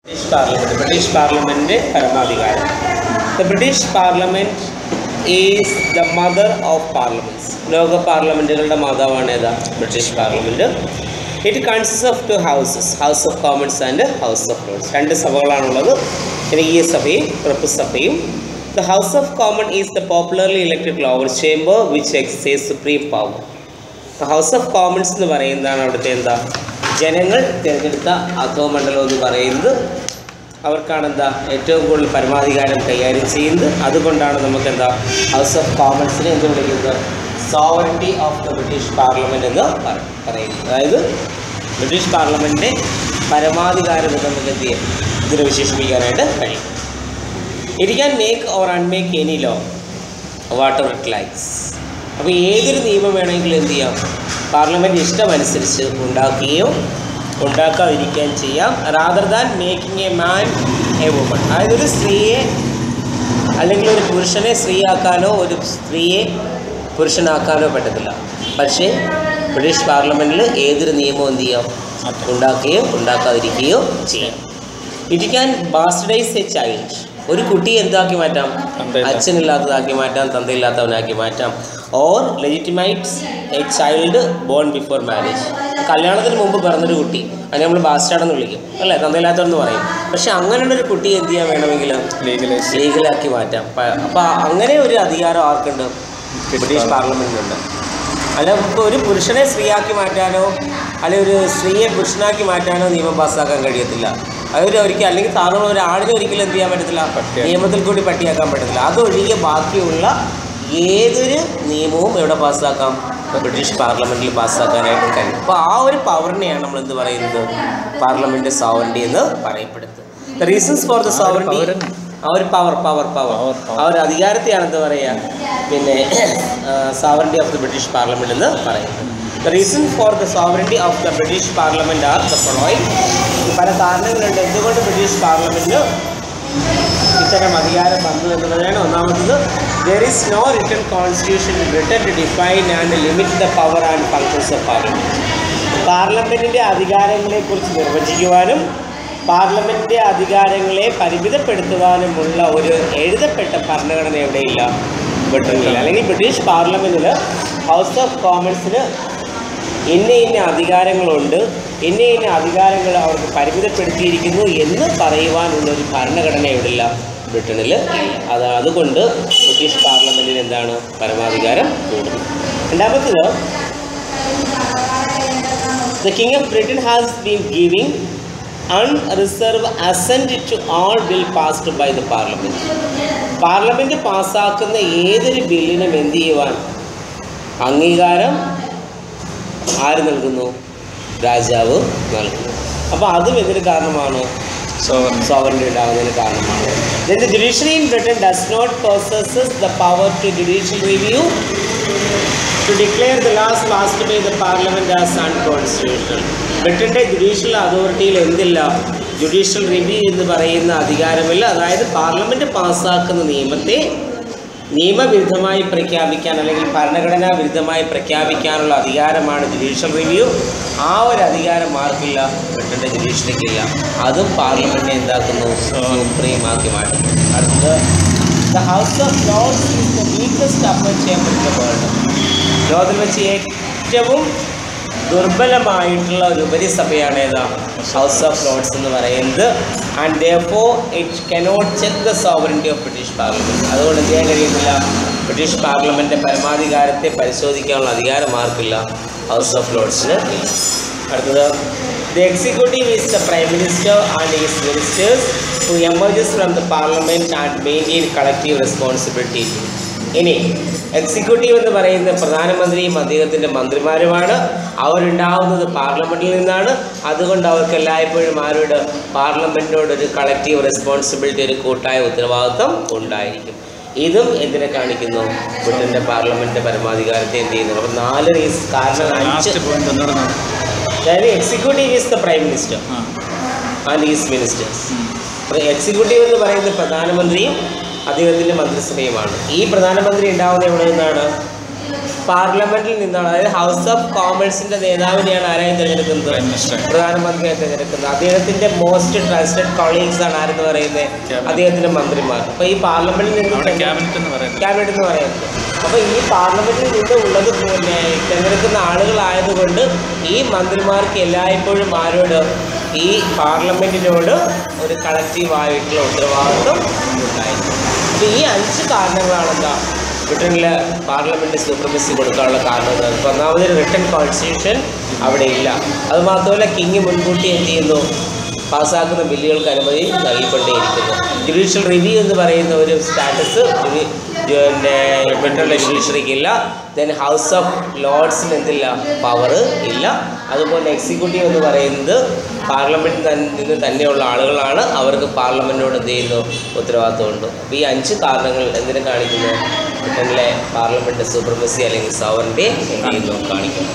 British Parliament Paramadigaram. The British Parliament is the mother of parliaments. Loka Parliamental Mother British Parliament. It consists of two houses, House of Commons and House of Lords. And the House of Commons is the popularly elected lower chamber which exercises supreme power. The House of Commons is the ജനങ്ങൾ തിരഞ്ഞെടുത്ത അധോമണ്ഡലം എന്ന് പറയുന്നത് അവർക്കാണ് ഏറ്റവും കൂടുതൽ പരമാധികാരം കൈകാര്യം ചെയ്യുന്നത്. അതുകൊണ്ടാണ് നമുക്ക് ഹൗസ് ഓഫ് കോമൺസിനെ എന്ത് വിളിക്കുന്നത്, sovereignty of the British parliament എന്ന് പറയുന്നത്. അതായത് ബ്രിട്ടീഷ് പാർലമെൻറ്റിൻ്റെ പരമാധികാരം എന്ന് നമുക്ക് എന്ത് ചെയ്യും, ഇതിനെ വിശേഷിപ്പിക്കാനായിട്ട് കഴിയും. It can make or unmake any law whatever it likes. അപ്പോൾ ഏതൊരു നിയമം വേണമെങ്കിലും എന്ത് ചെയ്യാം, പാർലമെൻറ്റ് ഇഷ്ടമനുസരിച്ച് ഉണ്ടാക്കുകയോ ഉണ്ടാക്കാതിരിക്കുകയും ചെയ്യാം. Rather than making a man A woman. അതായത് ഒരു സ്ത്രീയെ അല്ലെങ്കിൽ ഒരു പുരുഷനെ സ്ത്രീയാക്കാനോ ഒരു സ്ത്രീയെ പുരുഷനാക്കാനോ പറ്റത്തില്ല. പക്ഷേ ബ്രിട്ടീഷ് പാർലമെൻറ്റിൽ ഏതൊരു നിയമവും എന്ത് ചെയ്യാം, ഉണ്ടാക്കുകയോ ഉണ്ടാക്കാതിരിക്കുകയോ ചെയ്യാം. It can bastardise a child. ഒരു കുട്ടിയെ എന്താക്കി മാറ്റാം, അച്ഛനില്ലാത്തതാക്കി മാറ്റാം, തന്തയില്ലാത്തവനാക്കി മാറ്റാം. Or legitimates a child born before marriage. കല്യാണത്തിന് മുമ്പ് പിറന്നൊരു കുട്ടി, അതിനെ നമ്മൾ ബാസ്റ്റാർഡെന്ന് വിളിക്കും അല്ലേ, തന്തയില്ലാത്തവരെന്ന് പറയും. പക്ഷെ അങ്ങനെയുള്ളൊരു കുട്ടിയെ എന്ത് ചെയ്യാൻ വേണമെങ്കിൽ ലീഗലാക്കി മാറ്റാം. അപ്പോൾ അങ്ങനെ ഒരു അധികാരം ആർക്കുണ്ട്, ബ്രിട്ടീഷ് പാർലമെൻറ്റിനുണ്ട്. അല്ല ഇപ്പോൾ ഒരു പുരുഷനെ സ്ത്രീയാക്കി മാറ്റാനോ അല്ലെങ്കിൽ ഒരു സ്ത്രീയെ പുരുഷനാക്കി മാറ്റാനോ നിയമം പാസ്സാക്കാൻ കഴിയത്തില്ല. ഒരിക്കലും അല്ലെങ്കിൽ സാധാരണ ഒരാളിനെ ഒരിക്കലും എന്ത് ചെയ്യാൻ പറ്റത്തില്ല, നിയമത്തിൽ കൂടി പട്ടിയാക്കാൻ പറ്റത്തില്ല. അതൊഴികെ ബാക്കിയുള്ള ഏതൊരു നിയമവും എവിടെ പാസ്സാക്കാം, ബ്രിട്ടീഷ് പാർലമെൻറ്റിൽ പാസ്സാക്കാനായിട്ട് കഴിയും. അപ്പോൾ ആ ഒരു പവറിനെയാണ് നമ്മൾ എന്ത് പറയുന്നത്, പാർലമെൻറ്റ് സോവറിറ്റി എന്ന് പറയപ്പെടുന്നത്. The reasons for the sovereignty, ആ ഒരു പവർ ആ ഒരു അധികാരത്തെയാണ് എന്താ പറയുക, പിന്നെ sovereignty of the British parliament എന്ന് പറയുന്നത്. The reason for the sovereignty of the British Parliament are the following. പല കാരണങ്ങളുണ്ട് എന്തുകൊണ്ട് ബ്രിട്ടീഷ് പാർലമെൻറ്റ് ഇത്തരം അധികാരം വന്നു എന്നുള്ളതാണ്. ഒന്നാമത്തത്, there is no written constitution written to define and limit the power and functions of parliament. പാർലമെൻറ്റിൻ്റെ അധികാരങ്ങളെക്കുറിച്ച് നിർവചിക്കുവാനും പാർലമെൻറ്റിൻ്റെ അധികാരങ്ങളെ പരിമിതപ്പെടുത്തുവാനുമുള്ള ഒരു എഴുതപ്പെട്ട ഭരണഘടന എവിടെയില്ല, ബ്രിട്ടനിൽ. അല്ലെങ്കിൽ ബ്രിട്ടീഷ് പാർലമെൻറ്റിൽ ഹൗസ് ഓഫ് കോമൺസിന് ഇന്ന അധികാരങ്ങളുണ്ട്, ഇന്ന അധികാരങ്ങൾ അവർക്ക് പരിമിതപ്പെടുത്തിയിരിക്കുന്നു എന്ന് പറയുവാനുള്ളൊരു ഭരണഘടന എവിടെയില്ല, ബ്രിട്ടനിൽ ഇല്ല. അതുകൊണ്ട് ബ്രിട്ടീഷ് പാർലമെൻറ്റിന് എന്താണ്, പരമാധികാരം കൂടുന്നു. രണ്ടാമത്തേത്, the king of Britain has been giving unreserved assent to all bill passed by the parliament. Parliament പാസ്സാക്കുന്ന ഏതൊരു ബില്ലിനും എന്ത് ചെയ്യുവാൻ അംഗീകാരം ആര് നൽകുന്നു, രാജാവ് നൽകുന്നു. അപ്പോൾ അതും എന്തിന് കാരണമാണ്, സോവറിറ്റി ഉണ്ടാകുന്നതിന് കാരണമാണ്. Then the judiciary in Britain does not possess the power to judicial review, to declare the laws passed by the parliament as unconstitutional. ബ്രിട്ടൻ്റെ ജുഡീഷ്യൽ അതോറിറ്റിയിൽ എന്തില്ല, ജുഡീഷ്യൽ റിവ്യൂ എന്ന് പറയുന്ന അധികാരമില്ല. അതായത് പാർലമെൻറ്റ് പാസ്സാക്കുന്ന നിയമത്തെ നിയമവിരുദ്ധമായി പ്രഖ്യാപിക്കാൻ അല്ലെങ്കിൽ ഭരണഘടനാ വിരുദ്ധമായി പ്രഖ്യാപിക്കാനുള്ള അധികാരമാണ് ജുഡീഷ്യൽ റിവ്യൂ. ആ ഒരു അധികാരം ആർക്കില്ല, ബ്രിട്ടൻ്റെ ജുഡീഷ്യറിക്കില്ല. അതും പാർലമെൻറ്റിനെ എന്താക്കുന്നു, സുപ്രീമാക്കി മാറ്റുന്നു. അടുത്തത്, the house of Lord's is the weakest upper chamber in the world. ലോകത്തിൽ വെച്ച് ഏറ്റവും ദുർബലമായിട്ടുള്ള ഒരു ഉപരിസഭയാണ് ഏതാ, ഹൗസ് ഓഫ് ലോർഡ്സ് എന്ന് പറയുന്നത്. And therefore it cannot check the sovereignty of British Parliament. അതുകൊണ്ട് എന്ത് ചെയ്യാൻ കഴിയുന്നില്ല, ബ്രിട്ടീഷ് പാർലമെൻറ്റിൻ്റെ പരമാധികാരത്തെ പരിശോധിക്കാനുള്ള അധികാരം ആർക്കില്ല, ഹൗസ് ഓഫ് ലോർഡ്സിന് ഇല്ല. അടുത്തത്, the executive is the prime minister and his ministers who emerges from the parliament and maintain collective responsibility. ഇനി executive എന്ന് പറയുന്ന പ്രധാനമന്ത്രിയും അദ്ദേഹത്തിൻ്റെ മന്ത്രിമാരുമാണ്. അവരുണ്ടാവുന്നത് പാർലമെൻറ്റിൽ നിന്നാണ്. അതുകൊണ്ട് അവർക്ക് എല്ലായ്പ്പോഴും ആരോട്, പാർലമെൻറ്റിനോടൊരു കളക്റ്റീവ് റെസ്പോൺസിബിലിറ്റി, ഒരു കൂട്ടായ ഉത്തരവാദിത്വം ഉണ്ടായിരിക്കും. ഇതും എന്തിനെ കാണിക്കുന്നു, ബ്രിട്ടൻ്റെ പാർലമെൻറ്റിൻ്റെ പരമാധികാരത്തെ എന്ത് ചെയ്യുന്നു. അപ്പോൾ 4 കാരണം. അതായത് executive is the prime minister and is ministers. Executive എന്ന് പറയുന്നത് പ്രധാനമന്ത്രിയും അദ്ദേഹത്തിൻ്റെ മന്ത്രിസഭയുമാണ്. ഈ പ്രധാനമന്ത്രി ഉണ്ടാവുന്നത് എവിടെ നിന്നാണ്, പാർലമെന്റിൽ നിന്നാണ്. അതായത് ഹൗസ് ഓഫ് കോമൺസിന്റെ നേതാവിനെയാണ് ആരായി തിരഞ്ഞെടുക്കുന്നത്? പ്രധാനമന്ത്രിയായി തിരഞ്ഞെടുക്കുന്നത്. അദ്ദേഹത്തിന്റെ മോസ്റ്റ് ട്രസ്റ്റഡ് കൊളീഗ്സ് ആണ് ആരെന്ന് പറയുന്നത്? അദ്ദേഹത്തിന്റെ മന്ത്രിമാർ. അപ്പൊ ഈ പാർലമെന്റിൽ നിന്ന് ക്യാബിനറ്റ് എന്ന് പറയുന്നത്. അപ്പൊ ഈ പാർലമെന്റിൽ നിന്ന് ഉള്ളത് തിരഞ്ഞെടുക്കുന്ന ആളുകളായതുകൊണ്ട് ഈ മന്ത്രിമാർക്ക് എല്ലായ്പ്പോഴും ആരോട്? ഈ പാർലമെന്റിനോട് ഒരു കളക്റ്റീവായിട്ടുള്ള ഉത്തരവാദിത്വം ഉണ്ടായിരുന്നു. അപ്പോൾ ഈ 5 കാരണങ്ങളാണ് എന്താ ബ്രിട്ടനിൽ പാർലമെന്റ് സൂപ്രമസി കൊടുക്കാനുള്ള കാരണങ്ങൾ. ഇപ്പോൾ ഒന്നാമത് റിട്ടൺ കോൺസ്റ്റിറ്റ്യൂഷൻ അവിടെ ഇല്ല. അതുമാത്രമല്ല കിങ് മുൻകൂട്ടി എന്ത് ചെയ്യുന്നു? പാസ്സാക്കുന്ന ബില്ലുകൾക്ക് അനുമതി നൽകിക്കൊണ്ടേയിരിക്കുന്നു. ജുഡീഷ്യൽ റിവ്യൂ എന്ന് പറയുന്ന ഒരു സ്റ്റാറ്റസ് ബ്രിട്ടനിലെ ജുഡീഷ്യറിക്ക് ഇല്ല. ദെൻ ഹൗസ് ഓഫ് ലോർഡ്സിന് എന്തില്ല? പവർ ഇല്ല. അതുപോലെ എക്സിക്യൂട്ടീവ് എന്ന് പറയുന്നത് പാർലമെൻറ്റിൽ നിന്ന് തന്നെയുള്ള ആളുകളാണ്. അവർക്ക് പാർലമെൻറ്റിനോട് എന്ത് ചെയ്യുന്നു? ഉത്തരവാദിത്വമുണ്ട്. അപ്പോൾ ഈ 5 കാരണങ്ങൾ എന്തിനു കാണിക്കുന്നു? ബ്രിട്ടനിലെ പാർലമെൻറ്റ് സൂപ്രമസി അല്ലെങ്കിൽ സോവറിറ്റി എന്ത് ചെയ്യുന്നു? കാണിക്കുന്നു.